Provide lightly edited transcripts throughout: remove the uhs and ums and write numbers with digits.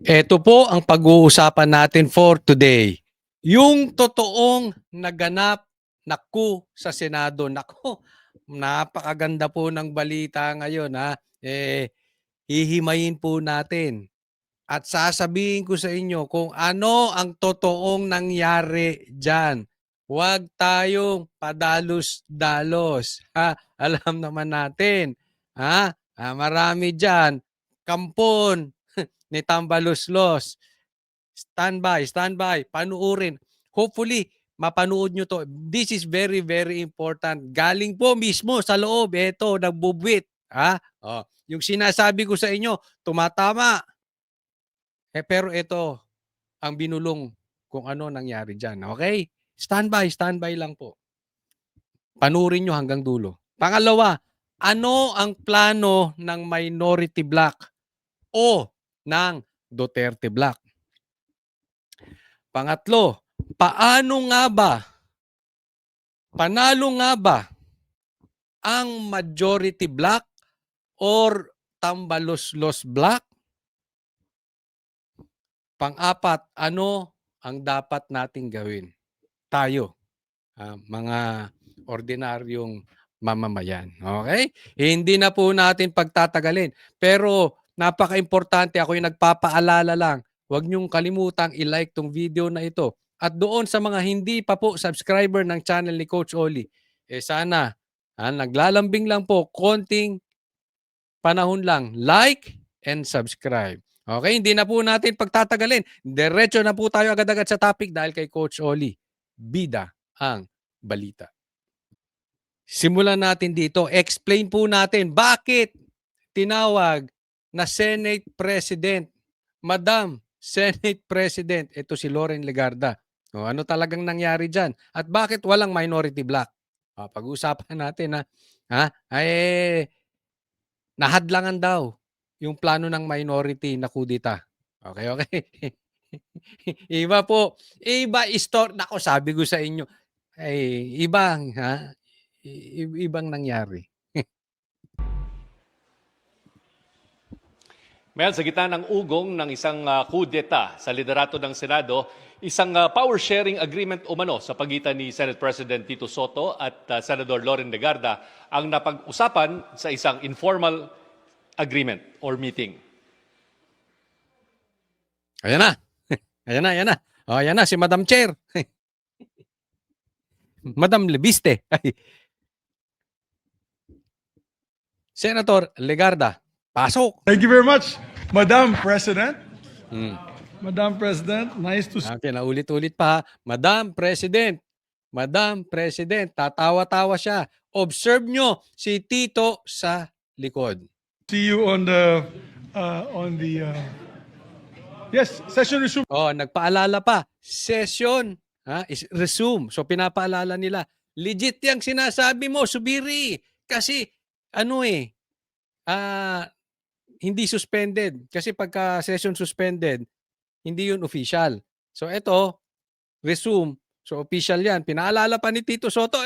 Ito po ang pag-uusapan natin for today. Yung totoong naganap na coup sa Senado. Naku, napakaganda po ng balita ngayon ha. Hihimayin po natin at sasabihin ko sa inyo kung ano ang totoong nangyari diyan. Huwag tayong padalos-dalos. Ha? Alam naman natin, ha? Marami diyan kampon ni Tambaluslos. Standby, panuorin. Hopefully, mapanood nyo to. This is very, very important. Galing po mismo sa loob. Ito, nagbubwit. Ha? Oh, yung sinasabi ko sa inyo, tumatama. Pero ito, ang binulong kung ano nangyari dyan. Okay? Standby lang po. Panurin nyo hanggang dulo. Pangalawa, ano ang plano ng minority block o ng Duterte block? Pangatlo, panalo nga ba ang majority block or tambaluslos block? Pang-apat, ano ang dapat nating gawin? Tayo, mga ordinaryong mamamayan. Okay? Hindi na po natin pagtatagalin. Pero napaka-importante, ako yung nagpapaalala lang, huwag niyong kalimutang i-like tong video na ito. At doon sa mga hindi pa po subscriber ng channel ni Coach Oli, sana, naglalambing lang po, konting panahon lang, like and subscribe. Okay, hindi na po natin pagtatagalin. Diretso na po tayo agad-agad sa topic dahil kay Coach Oli. Bida ang balita. Simulan natin dito. Explain po natin bakit tinawag na Senate President, Madam Senate President, ito si Loren Legarda. Ano talagang nangyari dyan? At bakit walang minority block? Pag-uusapan natin nahadlangan daw yung plano ng minority na kudita. Okay. Iba po. Nako, sabi ko sa inyo, ibang nangyari. Mel, sa gitna ng ugong ng isang kudeta sa liderato ng Senado, isang power-sharing agreement umano sa pagitan ni Senate President Tito Soto at Senador Loren Legarda ang napag-usapan sa isang informal agreement or meeting. Ayan na. Ayan na. Ayan na si Madam Chair. Madam Lebiste. Senator Legarda, pasok. Thank you very much, Madam President. Madam President, nice to see Okay, naulit-ulit pa. Madam President, tatawa-tawa siya. Observe nyo si Tito sa likod. you on the yes, session resume. Nagpaalala pa, session is resume. So pinapaalala nila, legit yang sinasabi mo, Subiri. Kasi hindi suspended. Kasi pagka session suspended, hindi yun official. So ito, resume. So official yan. Pinaalala pa ni Tito Soto,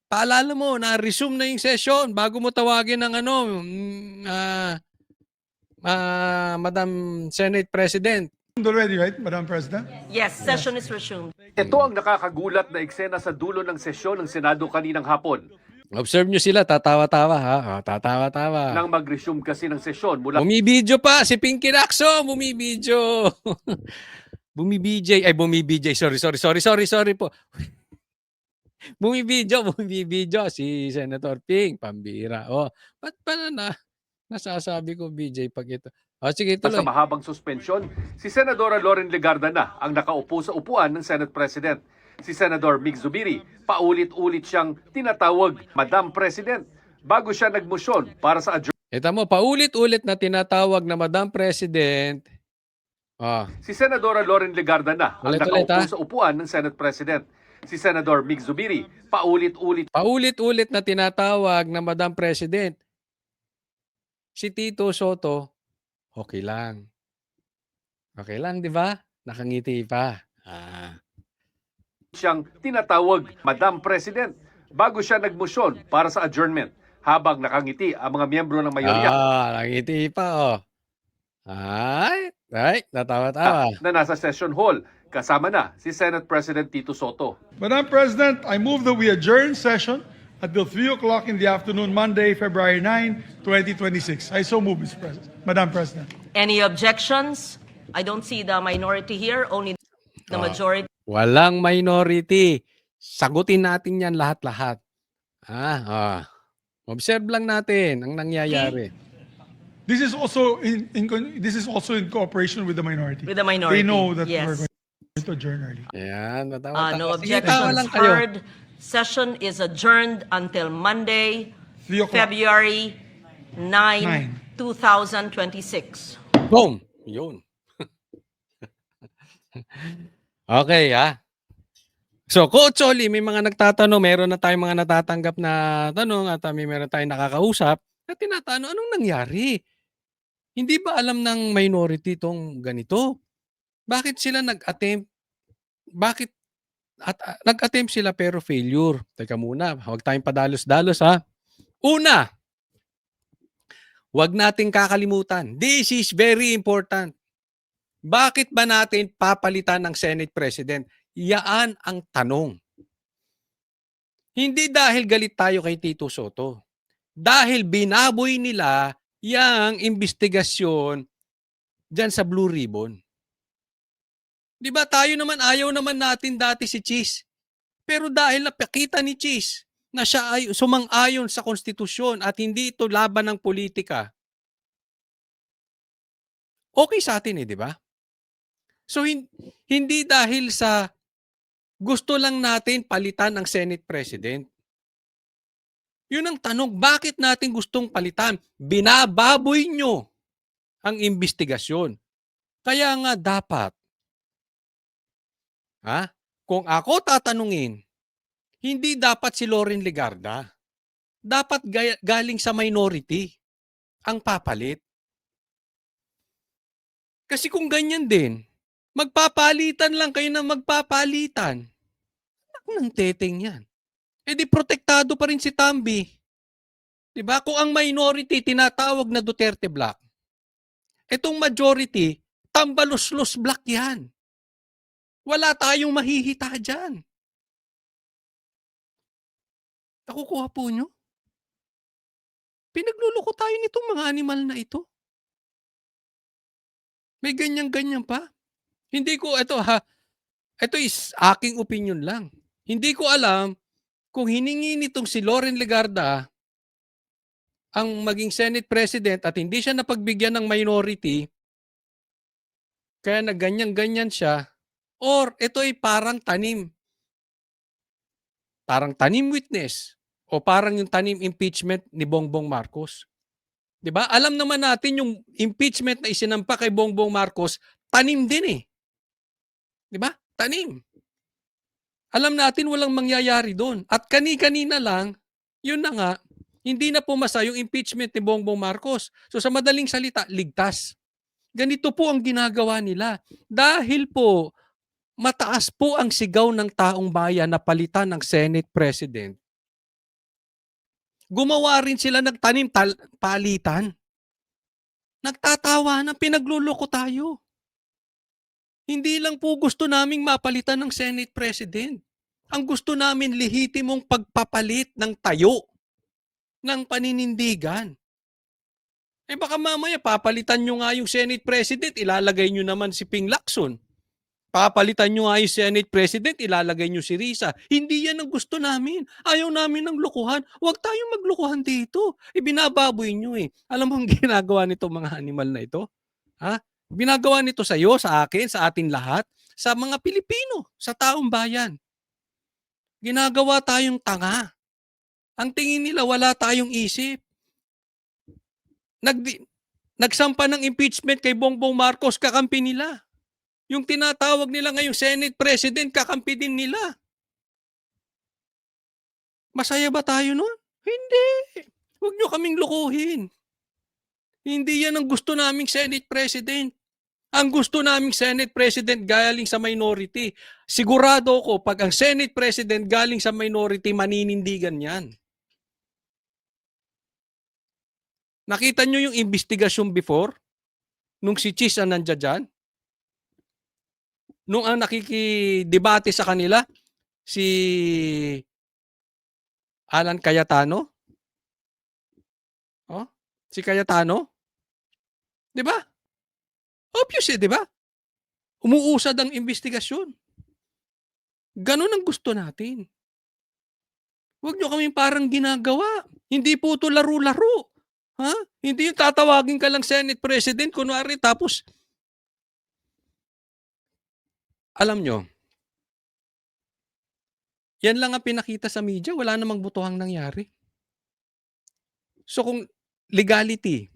paalala mo na resume na yung session bago mo tawagin ng Madam Senate President. Already, right, Madam President? Yes, session is resumed. Ito ang nakakagulat na eksena sa dulo ng sesyon ng Senado kaninang hapon. Observe nyo sila, tatawa-tawa ha. Tatawa-tawa. Nang mag-resume kasi ng sesyon mula Bumibidyo pa si Pinky Lacson, bumibidyo. Bumibidyo. Sorry po. Bumibidyo si Senator Ping, pambira. Ba't pala nasasabi ko BJ pag ito? Sige, tuloy. sa mahabang suspensyon, si Senadora Loren Legarda na ang nakaupo sa upuan ng Senate President. Si Senador Mig Zubiri, paulit-ulit siyang tinatawag Madam President bago siya nagmosyon para sa adjournment. Ito mo, paulit-ulit na tinatawag na Madam President. Si Senadora Loren Legarda na ang Ulit-ulit, nakaupo sa upuan ng Senate President. Si Senador Mig Zubiri, Paulit-ulit na tinatawag na Madam President. Si Tito Soto, okay lang. Okay lang, di ba? Nakangiti pa. siyang tinatawag Madam President bago siya nagmosyon para sa adjournment habang nakangiti ang mga miyembro ng mayorya. Nakangiti pa, Ay, natawa-tawa. na nasa session hall. Kasama na si Senate President Tito Soto. Madam President, I move that we adjourn session until 3 o'clock in the afternoon, Monday, February 9, 2026. I so move, Mr. President. Madam President. Any objections? I don't see the minority here, only the majority. Walang minority. Sagutin natin yan lahat-lahat. Observe lang natin ang nangyayari. This is also this is also in cooperation with the minority. With the minority, They know that yes. we're going to adjourn early. Ayan, natawa-tawa. No Sige, tawa objections lang kayo. heard. Session is adjourned until Monday, 3 o'clock. February 9, 9. 2026. Boom! Yun. Okay, So, Coach Oli, may mga nagtatanong, meron na tayong mga natatanggap na tanong at meron tayong nakakausap na tinatanong, anong nangyari? Hindi ba alam ng minority itong ganito? Bakit sila nag-attempt? Bakit nag-attempt sila pero failure? Teka muna, huwag tayong padalos-dalos Una, huwag nating kakalimutan. This is very important. Bakit ba natin papalitan ng Senate President? Yaan ang tanong. Hindi dahil galit tayo kay Tito Soto. Dahil binaboy nila yang investigasyon dyan sa Blue Ribbon. Di ba tayo naman, ayaw naman natin dati si Cheese. Pero dahil napakita ni Cheese na siya ay sumang-ayon sa konstitusyon at hindi ito laban ng politika, okay sa atin di ba? So, hindi dahil sa gusto lang natin palitan ang Senate President. Yun ang tanong, bakit natin gustong palitan? Binababoy nyo ang investigasyon. Kaya nga dapat, kung ako tatanungin, hindi dapat si Loren Legarda. Dapat galing sa minority ang papalit. Kasi kung ganyan din, magpapalitan lang kayo ng magpapalitan. Ako ng teteng yan. E di protektado pa rin si Tambi. Diba? Kung ang minority tinatawag na Duterte Block, itong majority, tambalos-los block yan. Wala tayong mahihita dyan. Nakukuha po nyo? Pinagluloko tayo nitong mga animal na ito. May ganyan-ganyan pa. Hindi ko, ito is aking opinion lang. Hindi ko alam kung hiningi nitong si Loren Legarda ang maging Senate President at hindi siya napagbigyan ng minority, kaya na ganyan-ganyan siya, or ito ay parang tanim. Parang tanim witness o parang yung tanim impeachment ni Bongbong Marcos. 'Di ba? Alam naman natin yung impeachment na isinampa kay Bongbong Marcos, tanim din 'Di ba? Tanim. Alam natin walang mangyayari doon. At kani-kanina lang, yun na nga, hindi na pumasa yung impeachment ni Bongbong Marcos. So sa madaling salita, ligtas. Ganito po ang ginagawa nila. Dahil po, mataas po ang sigaw ng taong bayan na palitan ng Senate President. Gumawa rin sila nagtanim palitan. Nagtatawa na pinagluloko tayo. Hindi lang po gusto naming mapalitan ng Senate President. Ang gusto namin lehitimong pagpapalit ng tayo ng paninindigan. Eh baka mamaya papalitan nyo nga yung Senate President, ilalagay nyo naman si Ping Lacson. Papalitan nyo nga yung Senate President, ilalagay nyo si Risa. Hindi yan ang gusto namin. Ayaw namin ng lukuhan. Huwag tayong maglukuhan dito. Ibinababoy nyo Alam mo ang ginagawa nito mga animal na ito? Binagawa nito sa iyo, sa akin, sa atin lahat, sa mga Pilipino, sa taong bayan. Ginagawa tayong tanga. Ang tingin nila wala tayong isip. Nagsampa ng impeachment kay Bongbong Marcos, kakampi nila. Yung tinatawag nila ngayong Senate President, kakampi din nila. Masaya ba tayo nun? Hindi. Huwag nyo kaming lukuhin. Hindi yan ang gusto naming Senate President. Ang gusto naming Senate President galing sa minority. Sigurado ko, pag ang Senate President galing sa minority, maninindigan yan. Nakita nyo yung investigasyon before? nung si Chis ang nandiyan dyan, nung ang nakikidebate sa kanila, si Alan Cayetano, oh, si Cayetano, 'di ba? Obvious, 'di ba? Umuusad ang investigasyon. Gano'n ang gusto natin. Huwag niyo kaming parang ginagawa. Hindi po 'to laro-laro. Ha? Hindi yung tatawagin ka lang Senate President kunwari tapos alam nyo, yan lang ang pinakita sa media, wala namang butuhang nangyari. So kung legality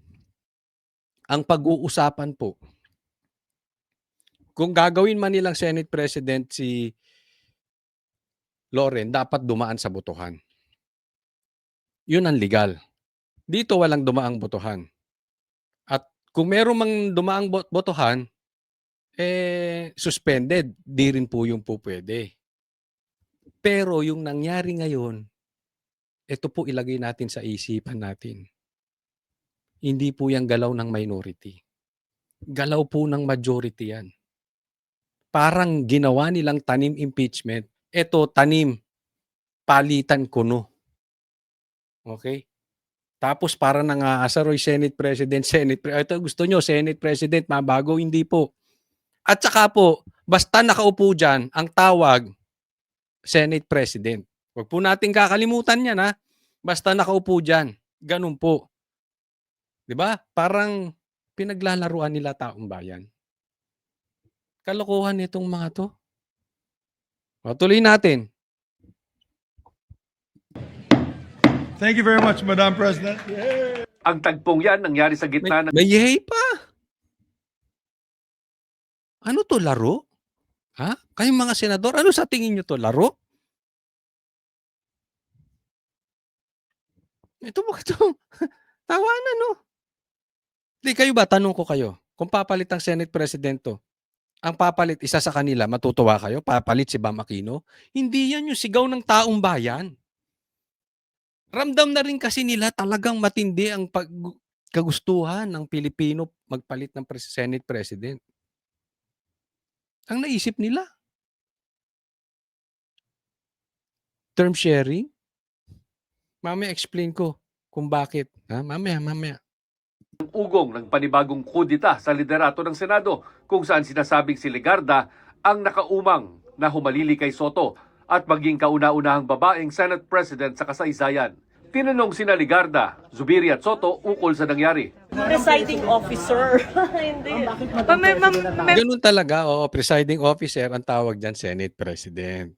ang pag-uusapan po, kung gagawin man nilang Senate President si Loren, dapat dumaan sa botohan. Yun ang legal. Dito walang dumaang botohan. At kung meron mang dumaang botohan, suspended. Di rin po yung po pwede. Pero yung nangyari ngayon, ito po ilagay natin sa isipan natin. Hindi po yung galaw ng minority. Galaw po ng majority yan. Parang ginawa nilang tanim impeachment. Ito, tanim, palitan kuno. Okay? Tapos para nang-aasaroy Senate President, ito gusto nyo, Senate President, mabago, hindi po. At saka po, basta nakaupo dyan, ang tawag, Senate President. Huwag po natin kakalimutan yan, ha? Basta nakaupo dyan. Ganun po. 'Di ba? Parang pinaglalaruan nila taong bayan. Kalokohan nitong mga to. O, tuloy natin. Thank you very much, Madam President. Ang tagpong yan nangyari sa gitna ng May yehey pa. Ano to, laro? Ha? Kayong mga senador, ano sa tingin nyo to, laro? Ito ba ito? Tawanan, no? Di kayo ba, tanong ko kayo, kung papalit ang Senate President to, ang papalit isa sa kanila, matutuwa kayo? Papalit si Bam Aquino? Hindi yan yung sigaw ng taong bayan. Ramdam na rin kasi nila talagang matindi ang kagustuhan ng Pilipino magpalit ng Senate President. Ang naisip nila, term sharing. Mamaya explain ko kung bakit. Ha? Mamaya. ugong ng panibagong kudita sa liderato ng Senado kung saan sinasabing si Legarda ang nakaumang na humalili kay Soto at maging kauna-unahang babaeng Senate President sa kasaysayan. Tinanong sina Legarda, Zubiri at Soto ukol sa nangyari. Presiding officer. Hindi. Ganun talaga, presiding officer ang tawag dyan, Senate President.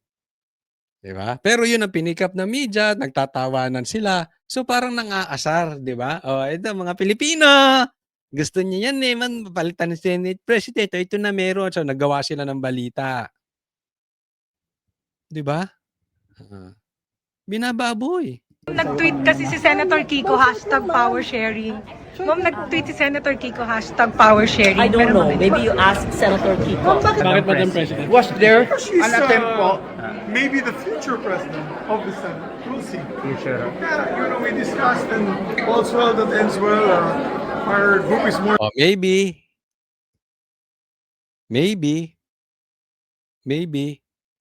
Diba? Pero yun ang pinikap ng media, nagtatawanan sila. So parang nang-aasar, di ba? Ito mga Pilipino, gusto niya yan palitan ng Senate President. Ito na meron. So nagawa sila ng balita. Di ba? Binababoy. Nag-tweet kasi si Senator Kiko, #power sharing. Ma'am, nag-tweet si Senator Kiko, #power sharing. I don't know. Maybe you ask Senator Kiko. Bakit, Madam President? Was there She's, an attempt po? maybe the future president of the Senate. We'll see. Future. Yeah, we discussed and all's well that ends well. Our group is more Maybe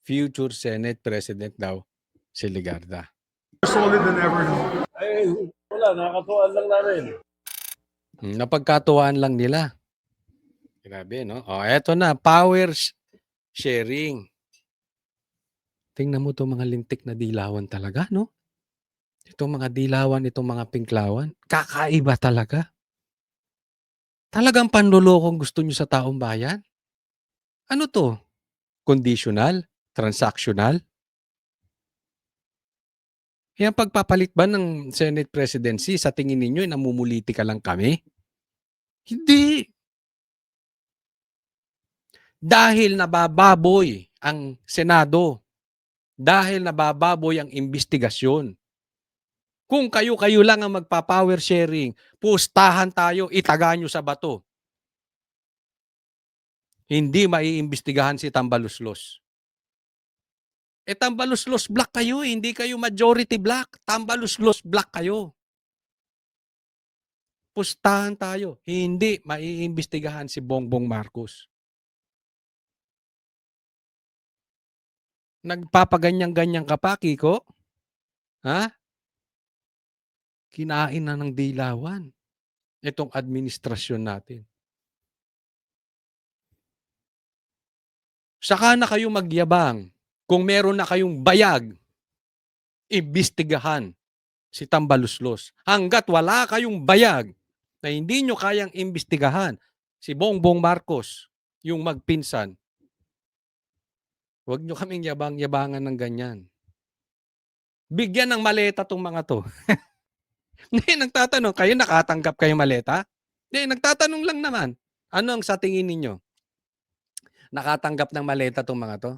future Senate President daw si Legarda. solid than ever now. Napagkatuwaan lang nila. Grabe, no? Eto na, power sharing. Tingnan mo itong mga lintik na dilawan talaga, no? Itong mga dilawan, itong mga pinklawan. Kakaiba talaga. Talagang panlolokong gusto nyo sa taong bayan? Ano to? Conditional? Transactional? Yung pagpapalit ba ng Senate presidency, sa tingin ninyo, namumuliti ka lang kami? Hindi. Dahil nabababoy ang Senado. Dahil nabababoy ang investigasyon. Kung kayo-kayo lang ang magpa-power sharing, pustahan tayo, itaga nyo sa bato. Hindi maiimbestigahan si Tambaluslos. Tambaluslos black kayo, hindi kayo majority black. Tambaluslos black kayo. pustahan tayo. Hindi maiimbestigahan si Bongbong Marcos. Nagpapaganyan-ganyan ka pa, Kiko? Ha? Kinain na ng dilawan itong administrasyon natin. Saka na kayo magyabang kung meron na kayong bayag, imbestigahan si Tambaluslos. Hanggat wala kayong bayag na hindi nyo kayang imbestigahan si Bongbong Marcos, yung magpinsan, huwag nyo kaming yabang-yabangan ng ganyan. Bigyan ng maleta tong mga to. Hindi, nagtatanong, kayo nakatanggap kayong maleta? Hindi, nagtatanong lang naman. Ano ang sa tingin ninyo? Nakatanggap ng maleta tong mga to?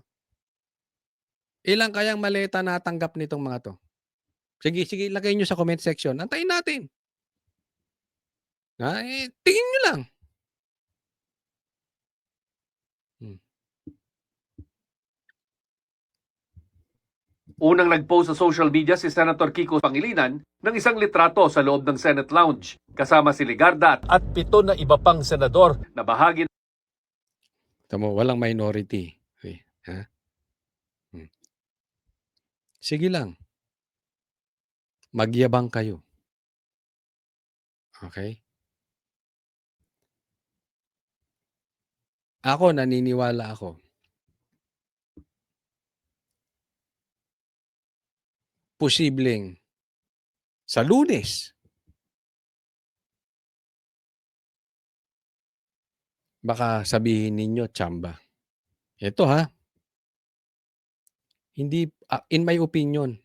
Ilang kayang maleta natanggap nitong mga to? Sige, lagay nyo sa comment section. Antayin natin. Tingin nyo lang. Unang nag-post sa social media si Senator Kiko Pangilinan ng isang litrato sa loob ng Senate Lounge kasama si Legarda at 7 na iba pang senador na bahagi Tamo, walang minority. Okay. Ha? Sige lang. Magyabang kayo. Okay? Ako, naniniwala ako. Posibleng sa Lunes, baka sabihin ninyo, tsamba. Ito ha, hindi, in my opinion,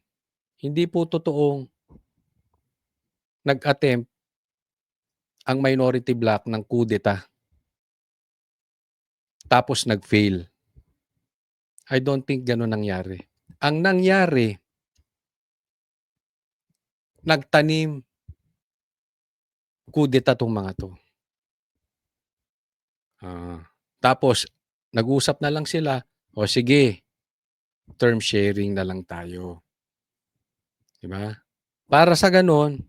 hindi po totoong nag-attempt ang minority bloc ng kudeta. Tapos nag-fail. I don't think gano'n nangyari. Ang nangyari, nagtanim kudeta tong mga to. Tapos, nag-usap na lang sila, o sige, term sharing na lang tayo. Diba? Para sa ganon,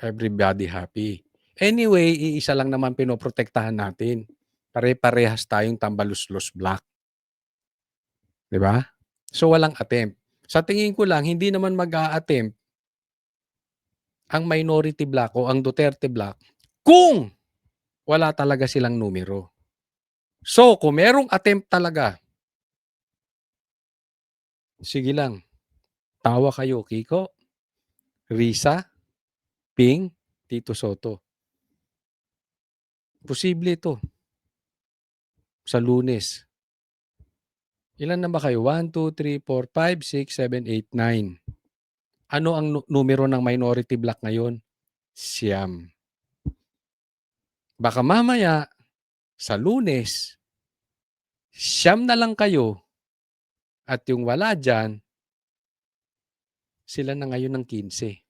everybody happy. Anyway, iisa lang naman pinoprotektahan natin. Pare-parehas tayong Tambaluslos block. Diba? So, walang attempt. Sa tingin ko lang, hindi naman mag-a-attempt ang minority block o ang Duterte block kung wala talaga silang numero. So, kung merong attempt talaga, sige lang, tawa kayo, Kiko, Risa, Ping, Tito Soto. Posible ito. Sa Lunes. Ilan na ba kayo? 1, 2, 3, 4, 5, 6, 7, 8, 9. Ano ang numero ng minority block ngayon? Siyam. Baka mamaya, sa Lunes, siyam na lang kayo at yung wala dyan, sila na ngayon ng 15.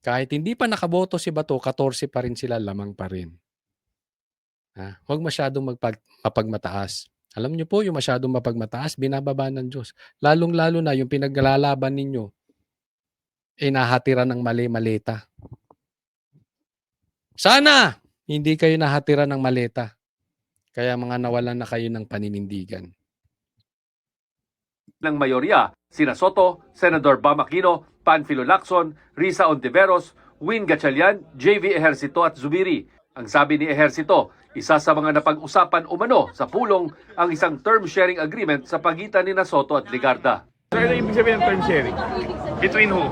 Kahit hindi pa nakaboto si Bato, 14 pa rin sila, lamang pa rin. Huwag masyadong mapagmataas. Alam niyo po, yung masyadong mapagmataas, binababa ng Diyos. Lalong-lalo na yung pinaglalaban ninyo, nahatiran ng mali-maleta. Sana hindi kayo nahatiran ng maleta. Kaya mga nawalan na kayo ng paninindigan. ng mayorya, sina Soto, Senador Bam Aquino, Panfilo Lacson, Risa Ontiveros, Win Gatchalian, JV Ejercito at Zubiri. Ang sabi ni Ejercito, isa sa mga napag-usapan umano sa pulong ang isang term sharing agreement sa pagitan ni Soto at Legarda. Sir, ano ibig sabihin ng term sharing? Between who?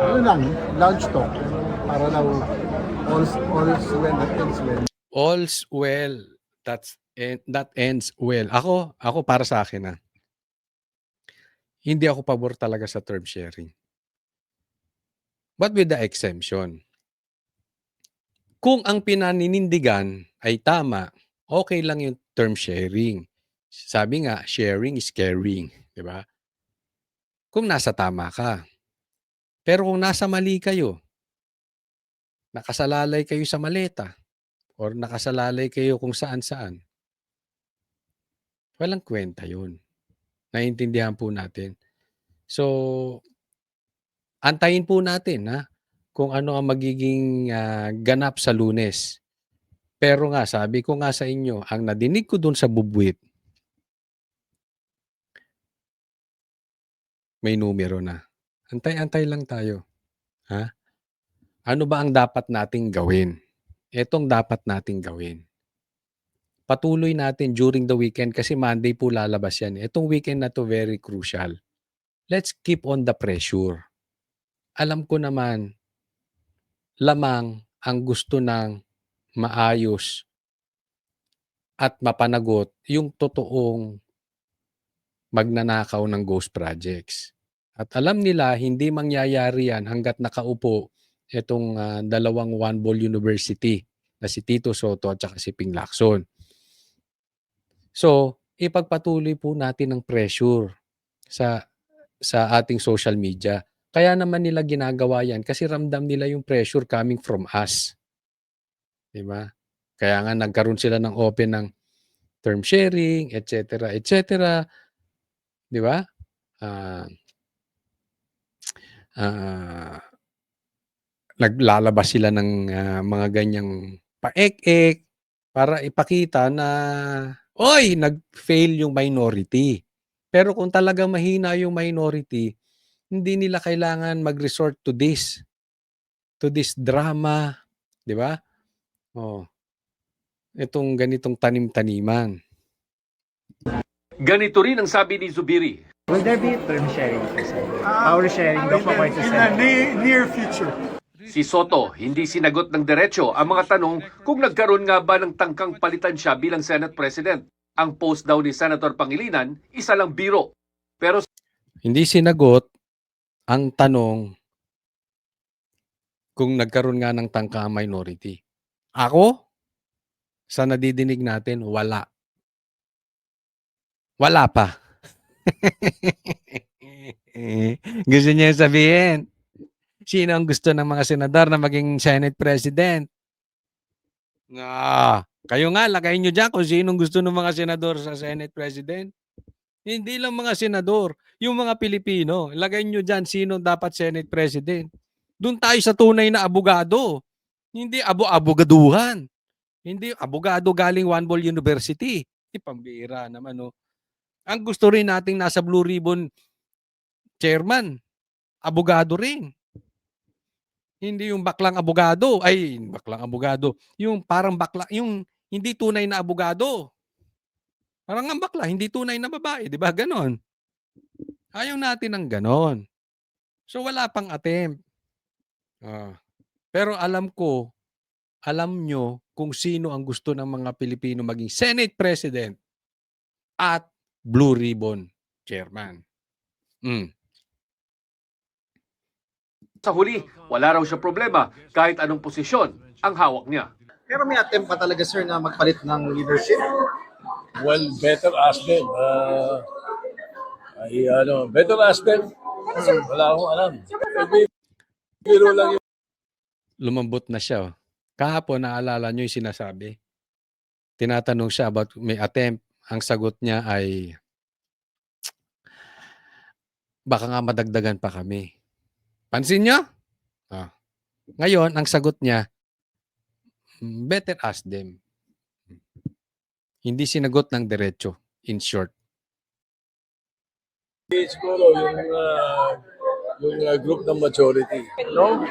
Ano lang, lounge talk. Para daw all's well that ends well. All's well, that ends well. Ako para sa akin hindi ako pabor talaga sa term sharing. But with the exemption. Kung ang pinaninindigan ay tama, okay lang yung term sharing. Sabi nga, sharing is caring. Diba? Kung nasa tama ka. Pero kung nasa mali kayo, nakasalalay kayo sa maleta, or nakasalalay kayo kung saan-saan, walang kwenta yun. Naiintindihan po natin. So, antayin po natin kung ano ang magiging ganap sa Lunes. Pero nga, sabi ko nga sa inyo, ang nadinig ko dun sa bubwit, may numero na. Antay-antay lang tayo. Ha? Ano ba ang dapat nating gawin? Etong dapat nating gawin. Patuloy natin during the weekend kasi Monday po lalabas yan. Etong weekend na to very crucial. Let's keep on the pressure. Alam ko naman, lamang ang gusto ng maayos at mapanagot yung totoong magnanakaw ng ghost projects. At alam nila, hindi mangyayari yan hanggat nakaupo itong dalawang One Ball University na si Tito Soto at saka si Ping Lacson. So, ipagpatuloy po natin ang pressure sa ating social media. Kaya naman nila ginagawa yan kasi ramdam nila yung pressure coming from us. Diba? Kaya nga nagkaroon sila ng open ng term sharing, etc. etc. Diba? Naglalabas sila ng mga ganyang paek-ek para ipakita na oy, nag-fail yung minority. Pero kung talagang mahina yung minority, hindi nila kailangan mag-resort to this drama, 'di ba? Oh. Itong ganitong tanim-taniman. Ganito rin ang sabi ni Zubiri. Will there be term sharing? Power sharing daw pa In the near future. Si Soto hindi sinagot ng diretso ang mga tanong kung nagkaroon nga ba ng tangkang palitan siya bilang Senate President. Ang post daw ni Senator Pangilinan, isa lang biro. Pero Hindi sinagot ang tanong kung nagkaroon nga ng tangka ang minority. Ako, sa nadidinig natin, wala. Wala pa. Gusto niya sabihin, sino ang gusto ng mga senador na maging Senate President? Kayo nga, lagay nyo dyan kung sinong gusto ng mga senador sa Senate President. Hindi lang mga senador, yung mga Pilipino. Lagay nyo dyan sino dapat Senate President. Doon tayo sa tunay na abogado. Hindi abogaduhan. Hindi abogado galing One Ball University. Pambira naman, no? Ang gusto rin nating nasa Blue Ribbon chairman, abogado rin. Hindi yung baklang abogado. Yung parang bakla, yung hindi tunay na abogado. Parang ang bakla, hindi tunay na babae. Di ba? Ganon. Ayaw natin ng ganon. So wala pang attempt. Pero alam nyo kung sino ang gusto ng mga Pilipino maging Senate President at Blue Ribbon Chairman. sa huli, wala raw siya problema kahit anong posisyon ang hawak niya. Pero may attempt pa talaga, sir, na magpalit ng leadership. Well, better ask them. Better ask them. Wala akong alam. Biro lang yun. Lumambot na siya. Oh. Kahapon, naalala nyo yung sinasabi. Tinatanong siya about may attempt. Ang sagot niya ay, baka nga madagdagan pa kami. Pansin nyo? Ngayon, ang sagot niya, better ask them. Hindi sinagot ng diretso, in short. Siguro yung group ng majority. No.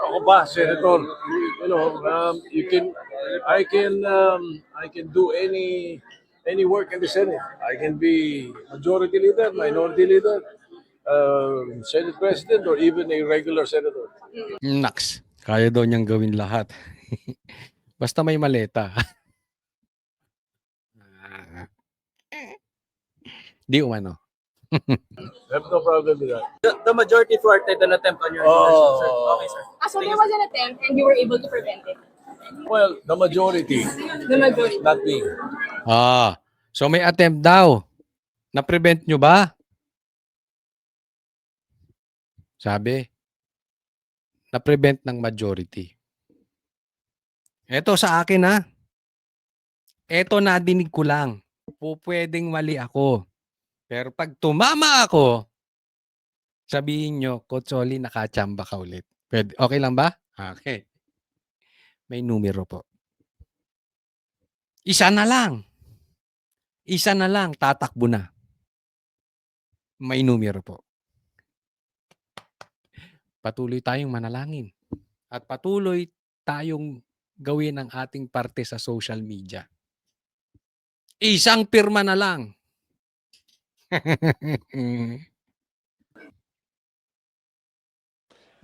Ako ba, Senator? I can do any work in the Senate. I can be majority leader, minority leader, Senate President, or even a regular senator. Naks, kaya daw niyang gawin lahat. Basta may maleta. Di umano. Have no problem with that. The majority thwarted an attempt on your leadership, sir. Okay, sir. So there was an attempt and you were able to prevent it? Well, the majority, The majority. not me. So may attempt daw. Na-prevent nyo ba? Sabi, na-prevent ng majority. Eto sa akin ha. Eto nadinig ko lang. Pwedeng mali ako. Pero pag tumama ako, Sabihin nyo, Kotsoli, nakachamba ka ulit. Pwede, okay lang ba? Okay. May numero po. Isa na lang. Isa na lang, tatakbo na. May numero po. Patuloy tayong manalangin. At patuloy tayong gawin ang ating parte sa social media. Isang pirma na lang.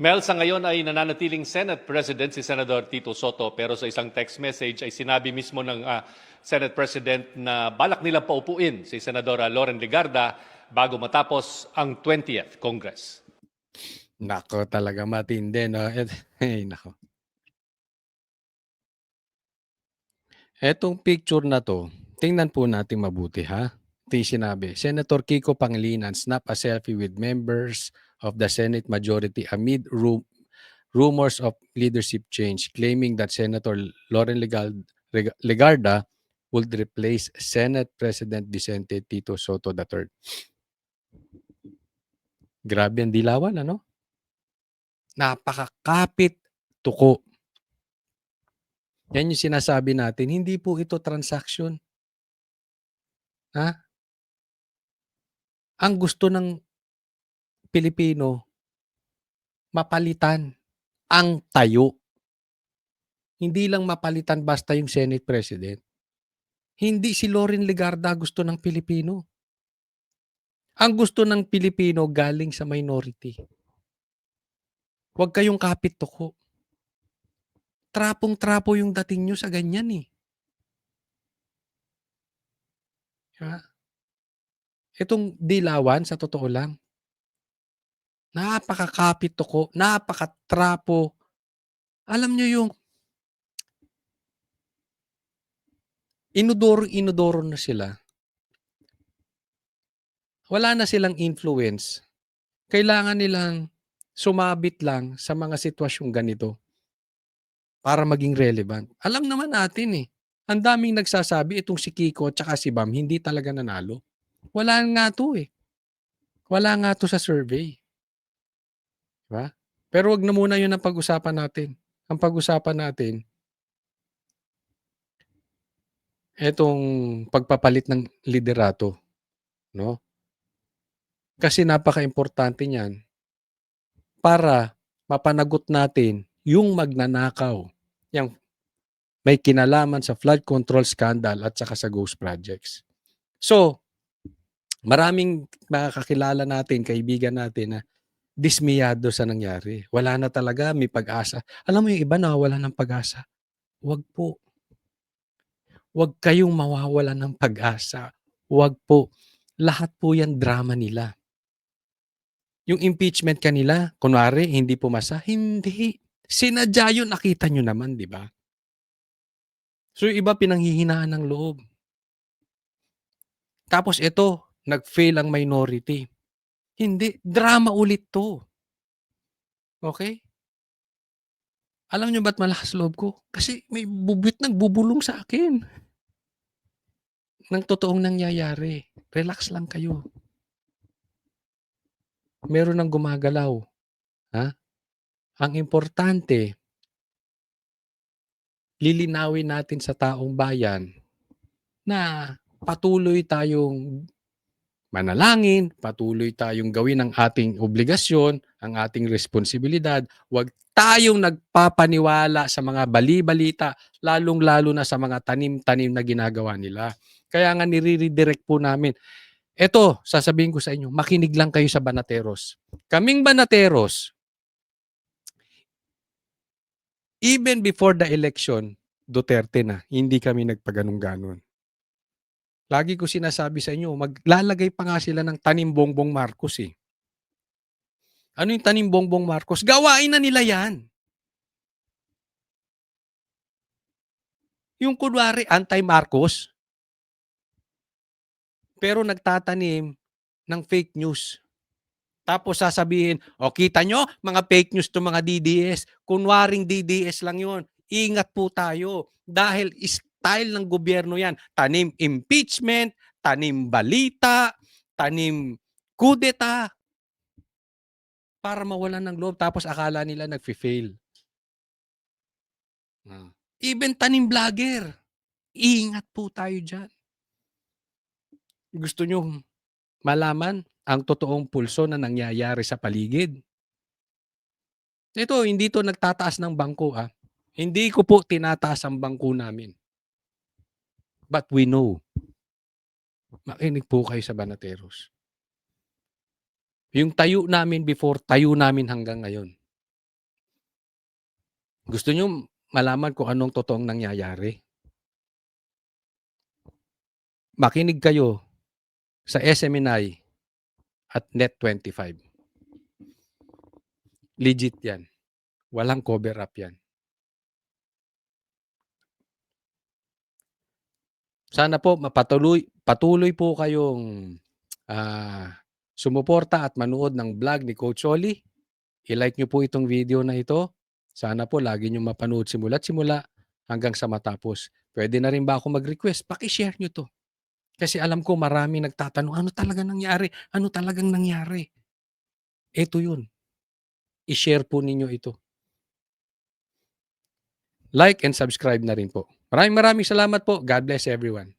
Mel, sa ngayon ay nananatiling Senate President si Senador Tito Soto pero sa isang text message ay sinabi mismo ng Senate President na balak nilang paupuin si Senadora Loren Legarda bago matapos ang 20th Congress. Nako, talaga matindi, no? Ay, nako. Etong picture na to, tingnan po natin mabuti, ha? Ito yung sinabi, Senator Kiko Pangilinan snap a selfie with members of the Senate majority amid rumors of leadership change, claiming that Senator Loren Legarda would replace Senate President Vicente Tito Soto III. Grabe ang dilawan, ano? Napakakapit tuko. Yan yung sinasabi natin, hindi po ito transaction. Ha? Ang gusto ng Pilipino, mapalitan ang tayo. Hindi lang mapalitan basta yung Senate President. Hindi si Loren Legarda gusto ng Pilipino. Ang gusto ng Pilipino galing sa minority. Huwag kayong kapit tuko. Trapong-trapo yung dating nyo sa ganyan eh. Ha? Itong dilawan, sa totoo lang, napakakapit tuko, napakatrapo. Alam nyo yung inodoro na sila. Wala na silang influence. Kailangan nilang sumabit lang sa mga sitwasyong ganito para maging relevant. Alam naman natin eh. Ang daming nagsasabi itong si Kiko at saka si Bam hindi talaga nanalo. Wala nga to eh. Wala nga to sa survey. Diba? Pero wag na muna yun ang pag-usapan natin. Ang pag-usapan natin, etong pagpapalit ng liderato. No? Kasi napaka-importante niyan para mapanagot natin yung magnanakaw, yung may kinalaman sa flood control scandal at saka sa ghost projects. So, maraming makakakilala natin, kaibigan natin na dismiyado sa nangyari. Wala na talaga, may pag-asa. Alam mo yung iba na wala ng pag-asa. Huwag po. Huwag kayong mawawala ng pag-asa. Huwag po. Lahat po yan drama nila. Yung impeachment kanila, kunwari, hindi pumasa. Hindi. Sinadya yun, nakita nyo naman, di ba? So yung iba pinanghihinaan ng loob. Tapos ito, nag-fail ang minority. Hindi. Drama ulit to. Okay? Alam nyo ba't malakas loob ko? Kasi may bubit nagbubulong sa akin. Ng totoong nangyayari. Relax lang kayo. Meron nang gumagalaw. Ha? Ang importante, lilinawin natin sa taong bayan na patuloy tayong manalangin, patuloy tayong gawin ang ating obligasyon, ang ating responsibilidad. Huwag tayong nagpapaniwala sa mga bali-balita, lalong-lalo na sa mga tanim-tanim na ginagawa nila. Kaya nga nire-redirect po namin. Ito, sasabihin ko sa inyo, makinig lang kayo sa Banateros. Kaming Banateros, even before the election, Duterte na, hindi kami nagpaganong-ganon. Lagi ko sinasabi sa inyo, maglalagay pa nga sila ng tanim Bongbong Marcos eh. Ano yung tanim Bongbong Marcos? Gawain na nila yan. Yung kunwari anti-Marcos, pero nagtatanim ng fake news. Tapos sasabihin, o kita nyo, mga fake news to mga DDS. Kunwaring DDS lang yon. Ingat po tayo. Dahil style ng gobyerno yan. Tanim impeachment, tanim balita, tanim kudeta. para mawalan ng loob tapos akala nila nagfi-fail. Even tanim vlogger, ingat po tayo diyan. Gusto niyong malaman ang totoong pulso na nangyayari sa paligid? Ito, hindi to nagtataas ng bangko, Hindi ko po tinataas ang bangko namin. But we know. Makinig po kayo sa Banateros. Yung tayo namin before, tayo namin hanggang ngayon. Gusto nyo malaman kung anong totoong nangyayari? Makinig kayo sa SMNI at Net25. Legit yan. Walang cover up yan. Sana po patuloy po kayong sumuporta at manood ng vlog ni Coach Oli. I-like nyo po itong video na ito. Sana po lagi nyo mapanood simula't simula hanggang sa matapos. Pwede na rin ba ako mag-request? Paki-share nyo to. Kasi alam ko marami nagtatanong, ano talaga nangyari? Ano talagang nangyari? Ito yun. I-share po ninyo ito. Like and subscribe na rin po. Maraming salamat po. God bless everyone.